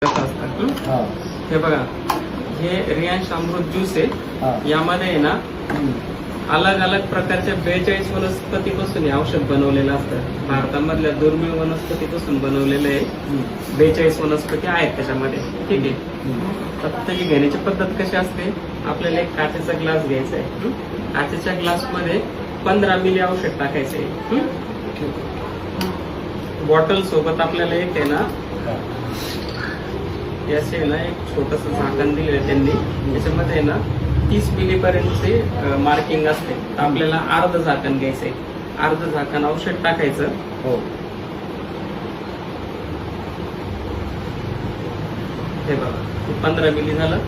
हे बघा, हे रियांश अमृत ज्यूस आहे. यामध्ये आहे ना अलग अलग प्रकारच्या 42 वनस्पतीपासून हे औषध बनवलेलं असतं. भारतामधल्या दुर्मिळ वनस्पतीपासून बनवलेलं आहे. 42 वनस्पती आहेत त्याच्यामध्ये. ठीक आहे. तर त्याची घेण्याची पद्धत कशी असते, आपल्याला एक काचेचा ग्लास घ्यायचा आहे. काचेच्या ग्लासमध्ये 15 मिली औषध टाकायचं आहे. बॉटल सोबत आपल्याला एक आहे ना याचे ना एक छोटस झाकण दिलेलं त्यांनी. त्याच्यामध्ये ना 30 मिली पर्यंतचे मार्किंग असते. आपल्याला अर्ध झाकण घ्यायचंय. अर्ध झाकण औषध टाकायचं. हो. हे बघा, 15 मिली झालं.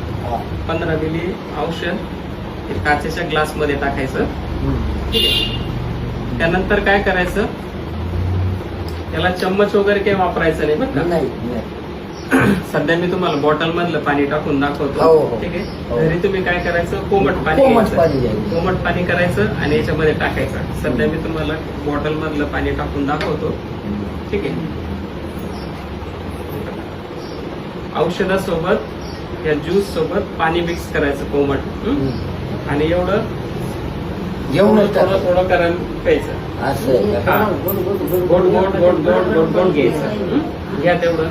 15 मिली औषध काचेच्या ग्लास मध्ये टाकायचं. ठीक आहे. त्यानंतर काय करायचं, त्याला चम्मच वगैरे काही वापरायचं नाही बरं का. नाही. सध्या मी तुम्हाला बॉटल मधलं पाणी टाकून दाखवतो. हो. ठीक आहे. घरी तुम्ही काय करायचं, कोमट पाणी कोमट पाणी करायचं आणि याच्यामध्ये टाकायचं. सध्या मी तुम्हाला बॉटल मधलं पाणी टाकून दाखवतो. ठीक आहे. औषधासोबत या ज्यूस सोबत पाणी मिक्स करायचं कोमट. आणि एवढं थोडं गरम प्यायचं. असं गोड गोड गोड गोड गोड गोड घ्यायचं. घ्या तेवढं.